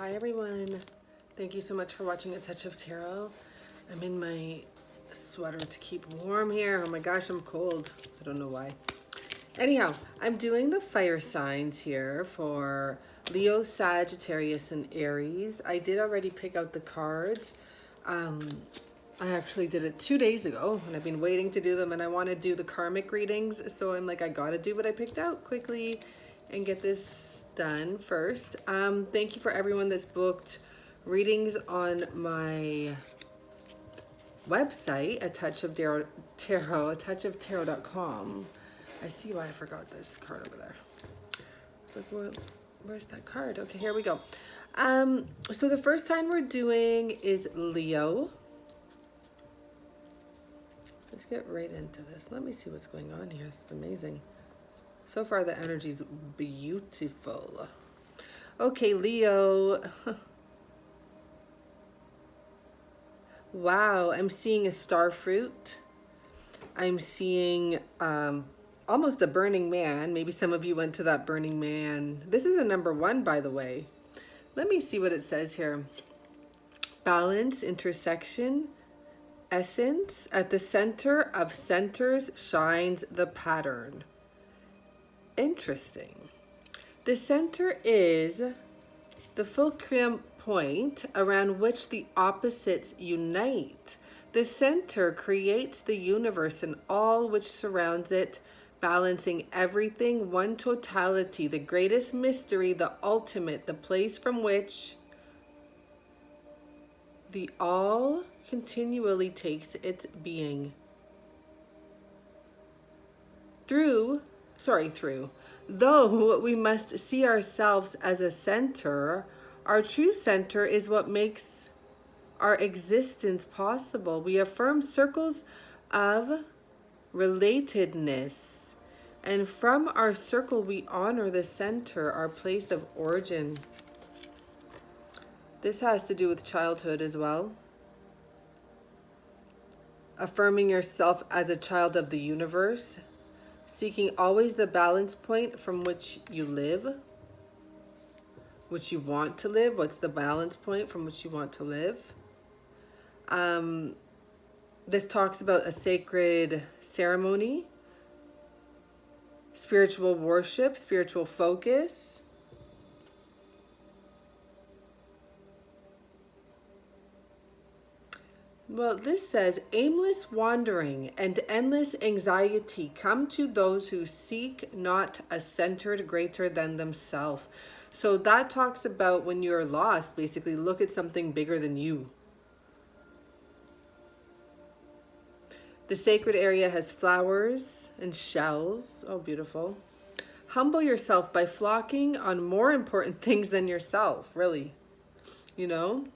Hi everyone. Thank you so much for watching A Touch of Tarot. I'm in my sweater to keep warm here. Oh my gosh, I'm cold. I don't know why. Anyhow, I'm doing the fire signs here for Leo, Sagittarius, and Aries. I did already pick out the cards. I actually did it 2 days ago and I've been waiting to do them, and I want to do the karmic readings. So I'm like, I gotta do what I picked out quickly and get this done first. Thank you for everyone that's booked readings on my website, A Touch of Tarot, atouchoftarot.com. I see why I forgot this card over there. It's like, well, where's that card? Okay, here we go. So the first sign we're doing is Leo. Let's get right into this. Let me see what's going on here. This is amazing. So far, the energy's beautiful. Okay, Leo. Wow, I'm seeing a star fruit. I'm seeing almost a Burning Man. Maybe some of you went to that Burning Man. This is a number 1, by the way. Let me see what it says here. Balance, intersection, essence. At the center of centers shines the pattern. Interesting. The center is the fulcrum point around which the opposites unite. The center creates the universe and all which surrounds it, balancing everything, one totality, the greatest mystery, the ultimate, the place from which the all continually takes its being. Though we must see ourselves as a center, our true center is what makes our existence possible. We affirm circles of relatedness, and from our circle we honor the center, our place of origin. This has to do with childhood as well. Affirming yourself as a child of the universe. Seeking always the balance point from which you live, which you want to live. What's the balance point from which you want to live? This talks about a sacred ceremony, spiritual worship, spiritual focus. Well, this says, aimless wandering and endless anxiety come to those who seek not a centered greater than themselves. So that talks about when you're lost, basically, look at something bigger than you. The sacred area has flowers and shells. Oh, beautiful. Humble yourself by flocking on more important things than yourself, really. You know?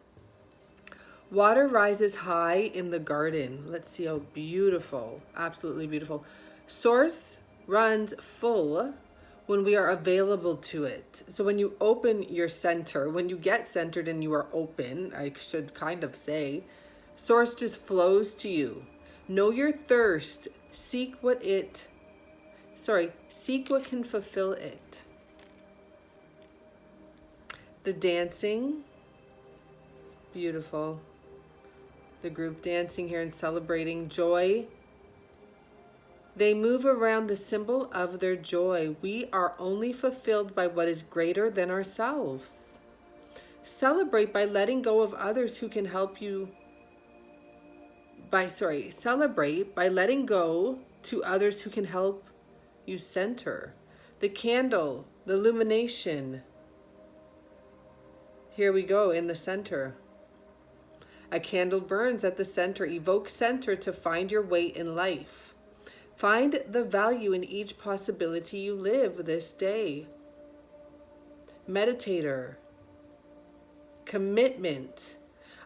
Water rises high in the garden. Let's see how beautiful, absolutely beautiful. Source runs full when we are available to it. So when you open your center, when you get centered and you are open, I should kind of say, source just flows to you. Know your thirst. Seek what can fulfill it. The dancing, it's beautiful. The group dancing here and celebrating joy. They move around the symbol of their joy. We are only fulfilled by what is greater than ourselves. Celebrate by letting go of others who can help you. Celebrate by letting go to others who can help you center. The candle, the illumination. Here we go in the center. A candle burns at the center. Evoke center to find your way in life. Find the value in each possibility you live this day. Meditator. Commitment.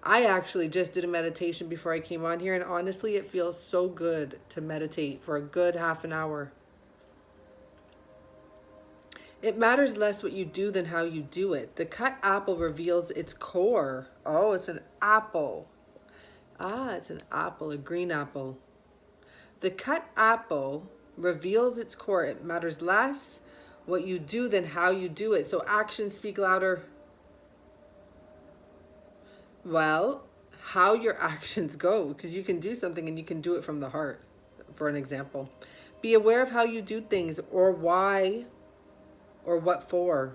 I actually just did a meditation before I came on here, and honestly, it feels so good to meditate for a good half an hour. It matters less what you do than how you do it. The cut apple reveals its core. Oh, it's an apple. Ah, it's an apple, a green apple. The cut apple reveals its core. It matters less what you do than how you do it. So actions speak louder Well, how your actions go, because you can do something and you can do it from the heart, for an example. Be aware of how you do things, or why, or what for,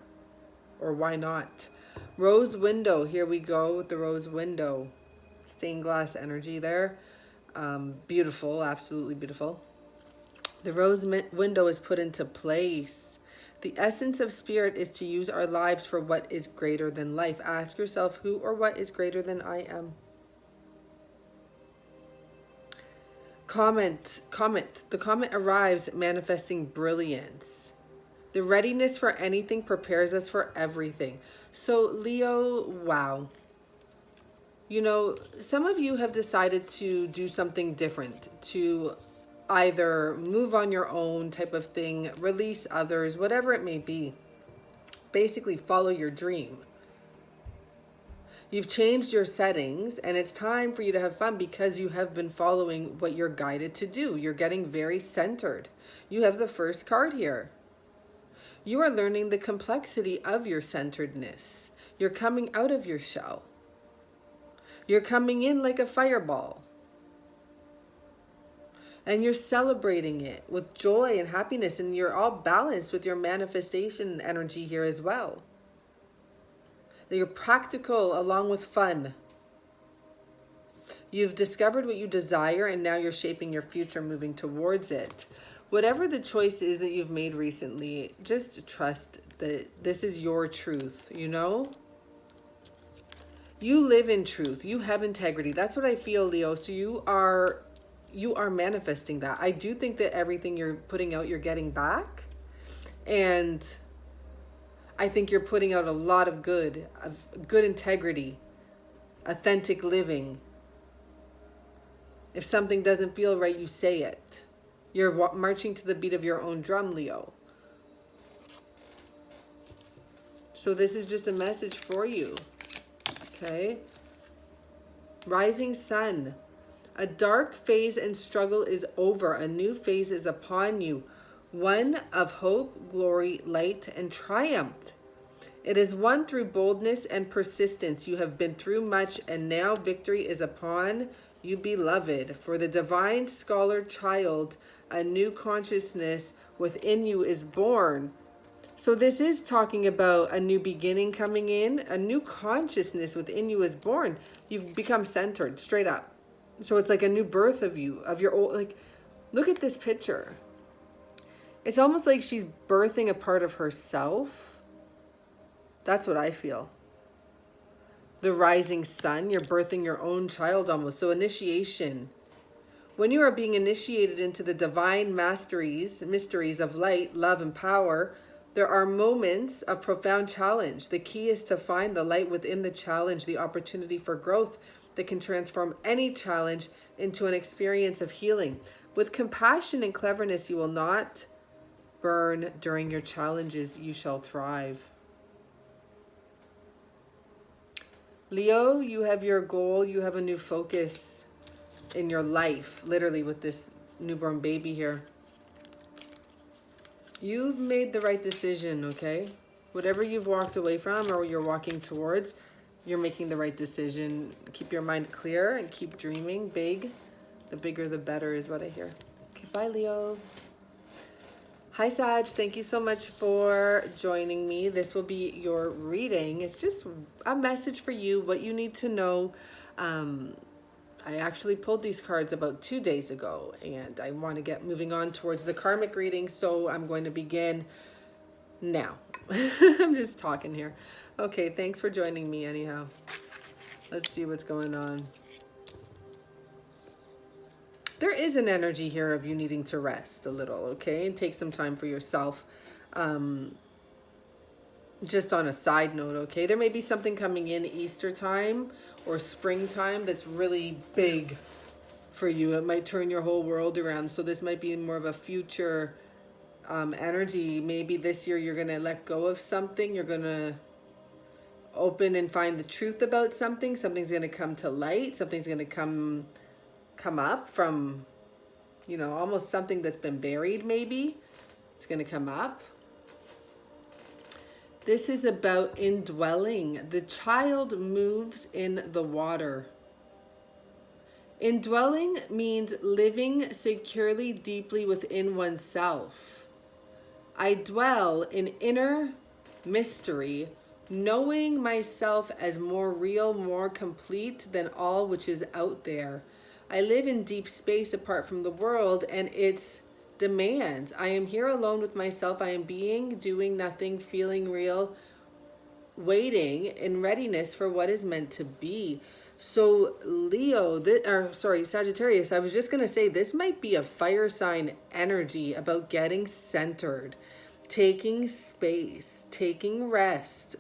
or why not. Rose window, here we go with the rose window. Stained glass energy there. Beautiful, absolutely beautiful. The rose window is put into place. The essence of spirit is to use our lives for what is greater than life. Ask yourself, who or what is greater than I am? Comment. The comment arrives manifesting brilliance. The readiness for anything prepares us for everything. So Leo, wow. You know, some of you have decided to do something different, to either move on your own type of thing, release others, whatever it may be. Basically, follow your dream. You've changed your settings and it's time for you to have fun because you have been following what you're guided to do. You're getting very centered. You have the first card here. You are learning the complexity of your centeredness. You're coming out of your shell. You're coming in like a fireball. And you're celebrating it with joy and happiness, and you're all balanced with your manifestation energy here as well. You're practical along with fun. You've discovered what you desire, and now you're shaping your future, moving towards it. Whatever the choice is that you've made recently, just trust that this is your truth, you know? You live in truth. You have integrity. That's what I feel, Leo. So you are manifesting that. I do think that everything you're putting out, you're getting back. And I think you're putting out a lot of good integrity, authentic living. If something doesn't feel right, you say it. You're marching to the beat of your own drum, Leo. So this is just a message for you. Okay? Rising sun. A dark phase and struggle is over. A new phase is upon you. One of hope, glory, light, and triumph. It is won through boldness and persistence. You have been through much, and now victory is upon you, beloved. For the divine scholar child, a new consciousness within you is born. So this is talking about a new beginning coming in. A new consciousness within you is born. You've become centered, straight up. So it's like a new birth of you, of your old, like, look at this picture. It's almost like she's birthing a part of herself. That's what I feel. The rising sun, you're birthing your own child almost. So initiation. When you are being initiated into the divine mysteries of light, love, and power, there are moments of profound challenge. The key is to find the light within the challenge, the opportunity for growth that can transform any challenge into an experience of healing. With compassion and cleverness, you will not burn during your challenges. You shall thrive. Leo, you have your goal. You have a new focus in your life, literally with this newborn baby here. You've made the right decision, okay? Whatever you've walked away from or you're walking towards, you're making the right decision. Keep your mind clear and keep dreaming big. The bigger, the better is what I hear. Okay, bye, Leo. Hi, Sag. Thank you so much for joining me. This will be your reading. It's just a message for you, what you need to know. I actually pulled these cards about 2 days ago, and I want to get moving on towards the karmic reading, so I'm going to begin now. I'm just talking here. Okay, thanks for joining me anyhow. Let's see what's going on. There is an energy here of you needing to rest a little, okay? And take some time for yourself. Just on a side note, okay? There may be something coming in Easter time or springtime that's really big for you. It might turn your whole world around. So this might be more of a future energy. Maybe this year you're going to let go of something. You're going to open and find the truth about something. Something's going to come to light. Something's going to come up from, you know, almost something that's been buried maybe. It's going to come up. This is about indwelling. The child moves in the water. Indwelling means living securely deeply within oneself. I dwell in inner mystery, knowing myself as more real, more complete than all which is out there. I live in deep space apart from the world and its demands. I am here alone with myself. I am being, doing nothing, feeling real, waiting in readiness for what is meant to be. So Sagittarius, I was just going to say this might be a fire sign energy about getting centered, taking space, taking rest,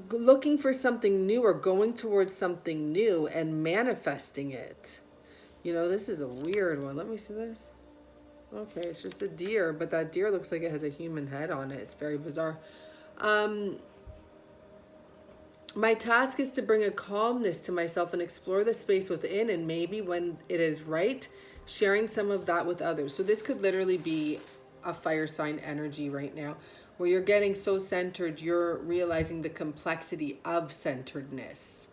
looking for something new or going towards something new and manifesting it. You know, this is a weird one. Let me see this. Okay, it's just a deer, but that deer looks like it has a human head on it. It's very bizarre. My task is to bring a calmness to myself and explore the space within, and maybe when it is right, sharing some of that with others. So this could literally be a fire sign energy right now, where you're getting so centered, you're realizing the complexity of centeredness.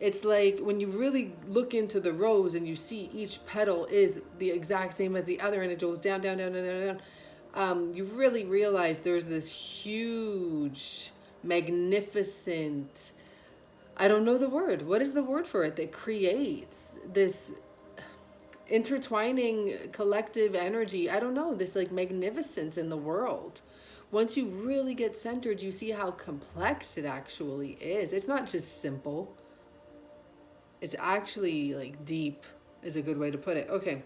It's like when you really look into the rose and you see each petal is the exact same as the other and it goes down, down, down, down, down, down. You really realize there's this huge, magnificent, I don't know the word. What is the word for it that creates this intertwining collective energy? I don't know, this like magnificence in the world. Once you really get centered, you see how complex it actually is. It's not just simple. It's actually like deep is a good way to put it. Okay.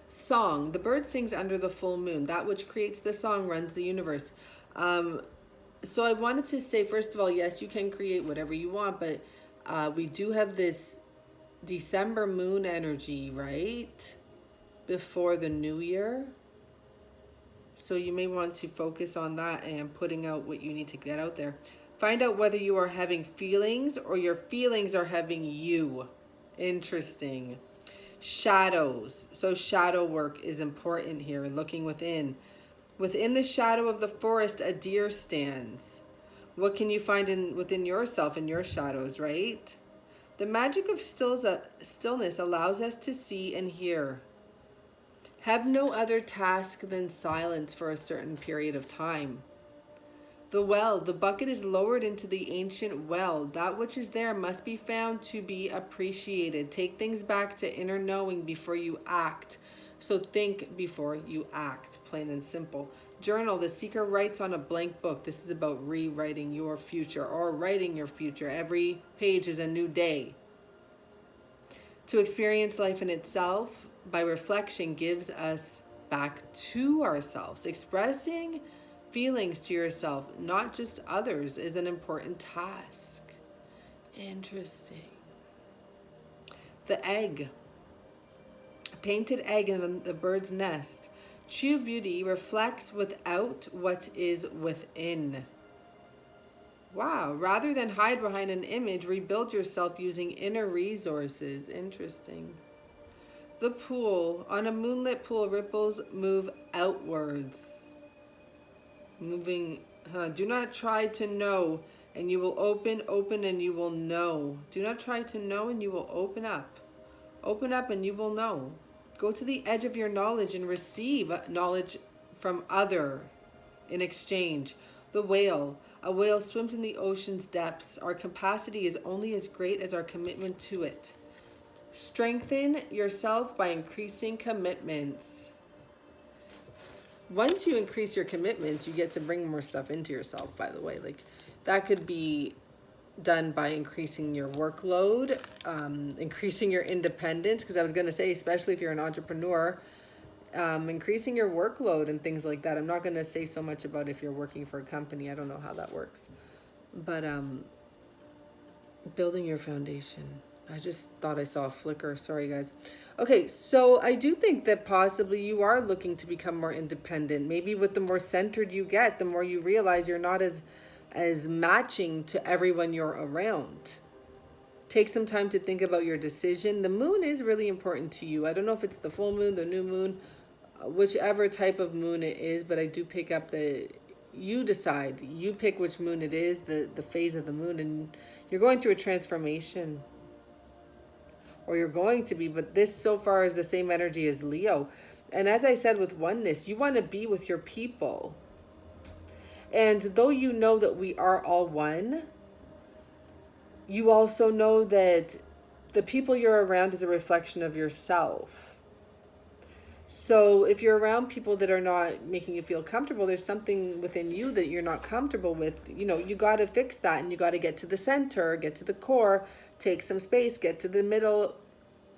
Song. The bird sings under the full moon. That which creates the song runs the universe. So I wanted to say, first of all, yes, you can create whatever you want, but we do have this December moon energy, right? Before the new year. So you may want to focus on that and putting out what you need to get out there. Find out whether you are having feelings or your feelings are having you. Interesting. Shadows. So shadow work is important here, looking within. Within the shadow of the forest, a deer stands. What can you find within yourself in your shadows, right? The magic of stillness allows us to see and hear. Have no other task than silence for a certain period of time. The well, the bucket is lowered into the ancient well. That which is there must be found to be appreciated. Take things back to inner knowing before you act. So think before you act, plain and simple. Journal, the seeker writes on a blank book. This is about rewriting your future or writing your future. Every page is a new day. To experience life in itself by reflection gives us back to ourselves. Expressing feelings to yourself, not just others, is an important task. Interesting. The egg. A painted egg in the bird's nest. True beauty reflects without what is within. Wow. Rather than hide behind an image, rebuild yourself using inner resources. Interesting. The pool. On a moonlit pool, ripples move outwards. Moving, do not try to know and you will open and you will know. Do not try to know and you will open up. Open up and you will know. Go to the edge of your knowledge and receive knowledge from other in exchange. The whale. A whale swims in the ocean's depths. Our capacity is only as great as our commitment to it. Strengthen yourself by increasing commitments. Once you increase your commitments, you get to bring more stuff into yourself, by the way. Like, that could be done by increasing your workload, increasing your independence, because I was going to say, especially if you're an entrepreneur, increasing your workload and things like that. I'm not going to say so much about if you're working for a company. I don't know how that works. But building your foundation. I just thought I saw a flicker. Sorry, guys. Okay, so I do think that possibly you are looking to become more independent. Maybe with the more centered you get, the more you realize you're not as matching to everyone you're around. Take some time to think about your decision. The moon is really important to you. I don't know if it's the full moon, the new moon, whichever type of moon it is, but I do pick up that you decide. You pick which moon it is, the phase of the moon, and you're going through a transformation. Or you're going to be, but this so far is the same energy as Leo. And as I said with oneness, you want to be with your people. And though you know that we are all one, you also know that the people you're around is a reflection of yourself. So if you're around people that are not making you feel comfortable, there's something within you that you're not comfortable with. You know, you got to fix that, and you got to get to the center, get to the core, take some space, get to the middle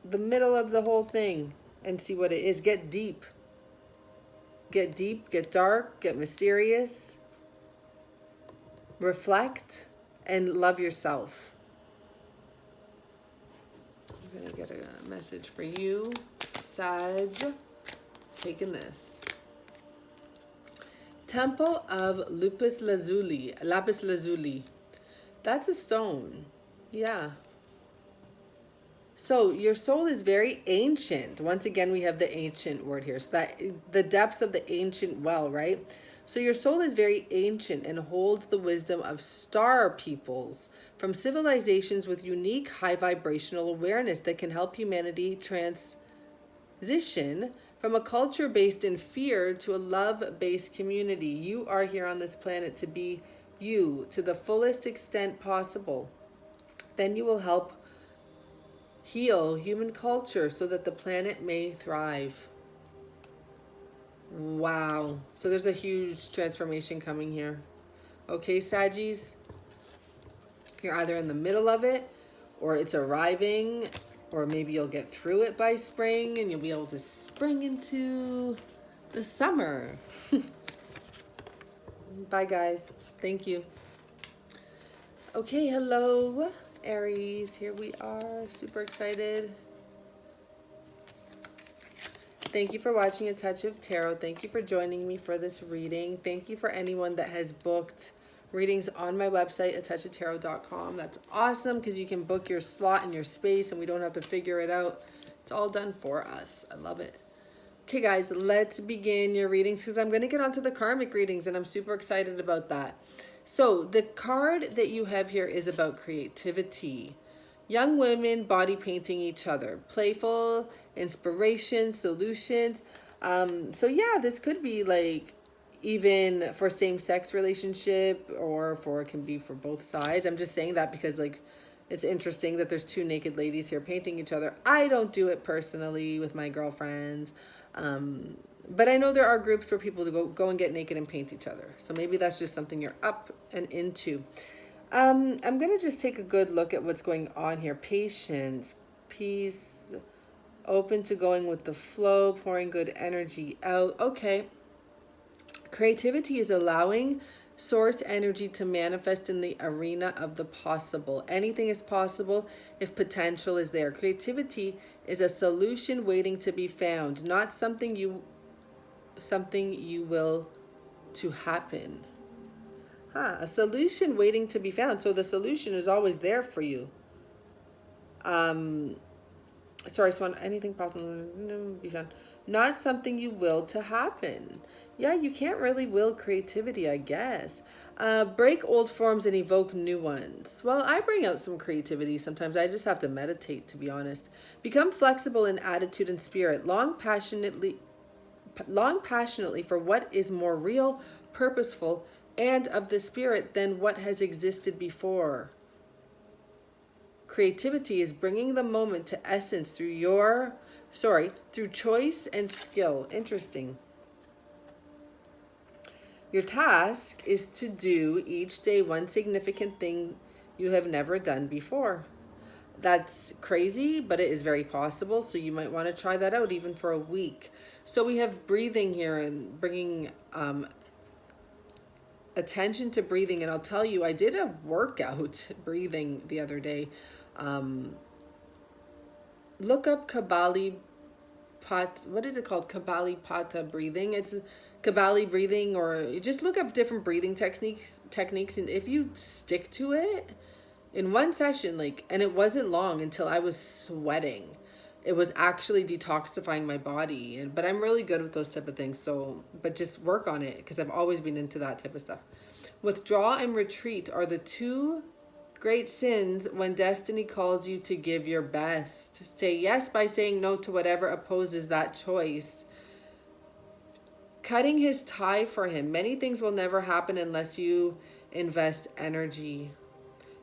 of the whole thing and see what it is. Get deep, get dark, get mysterious, reflect, and love yourself. I'm gonna get a message for you, Sag. Taking this. Temple of lapis lazuli. That's a stone. Yeah. So your soul is very ancient. Once again, we have the ancient word here. So that the depths of the ancient well, right? So your soul is very ancient and holds the wisdom of star peoples from civilizations with unique high vibrational awareness that can help humanity transition from a culture based in fear to a love-based community. You are here on this planet to be you to the fullest extent possible. Then you will help heal human culture so that the planet may thrive. Wow. So there's a huge transformation coming here. Okay, Saggies? You're either in the middle of it, or it's arriving, or maybe you'll get through it by spring and you'll be able to spring into the summer. Bye, guys. Thank you. Okay, hello, Aries. Here we are. Super excited. Thank you for watching A Touch of Tarot. Thank you for joining me for this reading. Thank you for anyone that has booked readings on my website, atouchoftarot.com. That's awesome because you can book your slot and your space and we don't have to figure it out. It's all done for us. I love it. Okay, guys, let's begin your readings because I'm going to get onto the karmic readings and I'm super excited about that. So the card that you have here is about creativity. Young women body painting each other. Playful, inspiration, solutions. So yeah, this could be like even for same-sex relationship or it can be for both sides. I'm just saying that because like it's interesting that there's two naked ladies here painting each other. I don't do it personally with my girlfriends. But I know there are groups where people go and get naked and paint each other. So maybe that's just something you're up and into. I'm going to just take a good look at what's going on here. Patience, peace, open to going with the flow, pouring good energy out. Okay. Creativity is allowing source energy to manifest in the arena of the possible. Anything is possible if potential is there. Creativity is a solution waiting to be found, not something you will to happen. A solution waiting to be found. So the solution is always there for you. Sorry, Swan, anything possible be found. Not something you will to happen. Yeah, you can't really will creativity, I guess. Break old forms and evoke new ones. Well, I bring out some creativity sometimes. I just have to meditate, to be honest. Become flexible in attitude and spirit. Long passionately for what is more real, purposeful, and of the spirit than what has existed before. Creativity is bringing the moment to essence through choice and skill. Interesting. Your task is to do each day one significant thing you have never done before. That's crazy, but it is very possible. So you might want to try that out even for a week. So we have breathing here and bringing attention to breathing. And I'll tell you, I did a workout breathing the other day. Look up Kabali Pat. What is it called? Kabali Pata breathing. It's Kabali breathing, or just look up different breathing techniques. And if you stick to it in one session, and it wasn't long until I was sweating. it was actually detoxifying my body. But I'm really good with those type of things. So, but just work on it, because I've always been into that type of stuff. Withdraw and retreat are the two great sins when destiny calls you to give your best. Say yes by saying no to whatever opposes that choice. Cutting his tie for him. Many things will never happen unless you invest energy.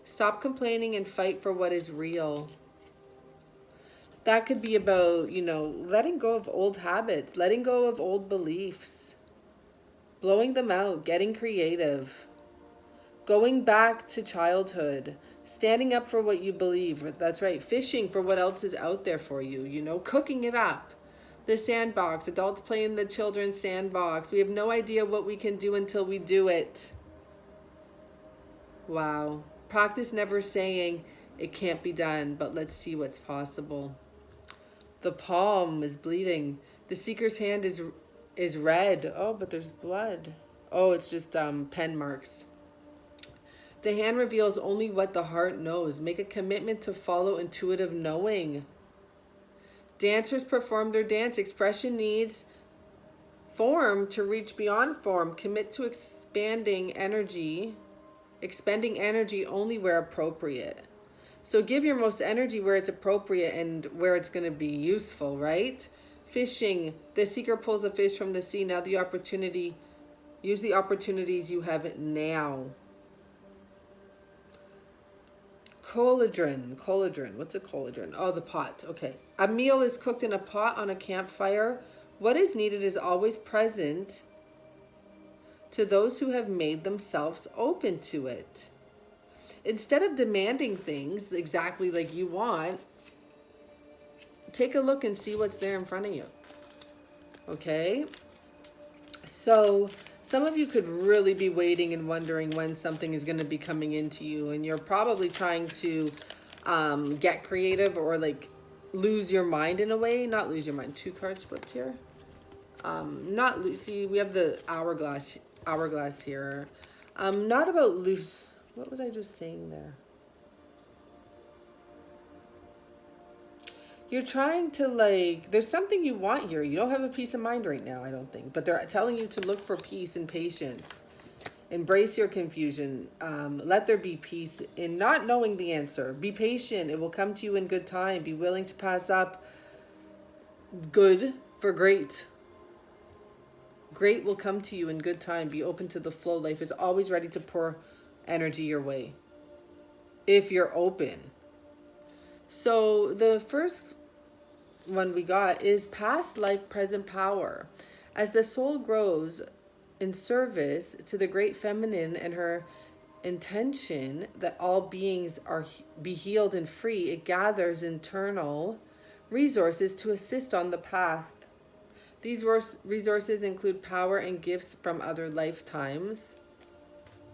Stop complaining and fight for what is real. That could be about, you know, letting go of old habits, letting go of old beliefs, blowing them out, getting creative, going back to childhood, standing up for what you believe. That's right. Fishing for what else is out there for you, you know, cooking it up. The sandbox, adults play in the children's sandbox. We have no idea what we can do until we do it. Wow. Practice never saying it can't be done, but let's see what's possible. The palm is bleeding. The seeker's hand is red. Oh, but there's blood. Oh, it's just pen marks. The hand reveals only what the heart knows. Make a commitment to follow intuitive knowing. Dancers perform their dance. Expression needs form to reach beyond form. Commit to expending energy only where appropriate. So give your most energy where it's appropriate and where it's going to be useful, right? Fishing. The seeker pulls a fish from the sea. Now the opportunity. Use the opportunities you have now. Cauldron. What's a cauldron? Oh, the pot. Okay. A meal is cooked in a pot on a campfire. What is needed is always present to those who have made themselves open to it. Instead of demanding things exactly like you want, take a look and see what's there in front of you. Okay? So some of you could really be waiting and wondering when something is going to be coming into you, and you're probably trying to get creative or like lose your mind in a way. Not lose your mind. 2 cards flipped here. See, we have the hourglass here. Not about lose. What was I just saying there? You're trying to like, there's something you want here. You don't have a peace of mind right now, I don't think. But they're telling you to look for peace and patience. Embrace your confusion. Let there be peace in not knowing the answer. Be patient. It will come to you in good time. Be willing to pass up good for great. Great will come to you in good time. Be open to the flow. Life is always ready to pour energy your way if you're open. So the first one we got is past life, present power. As the soul grows in service to the great feminine and her intention that all beings be healed and free, it gathers internal resources to assist on the path. These resources include power and gifts from other lifetimes.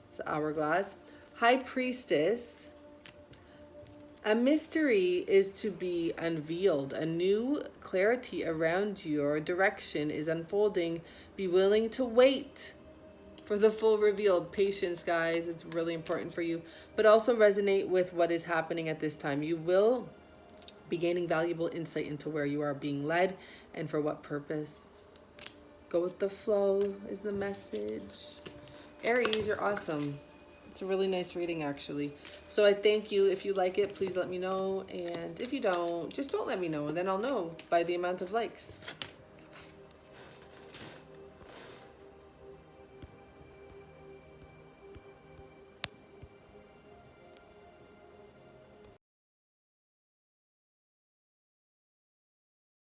It's hourglass. High priestess. A mystery is to be unveiled. A new clarity around your direction is unfolding. Be willing to wait for the full reveal. Patience, guys. It's really important for you. But also resonate with what is happening at this time. You will be gaining valuable insight into where you are being led and for what purpose. Go with the flow is the message. Aries, you're awesome. It's a really nice reading, actually. So I thank you. If you like it, please let me know. And if you don't, just don't let me know. And then I'll know by the amount of likes.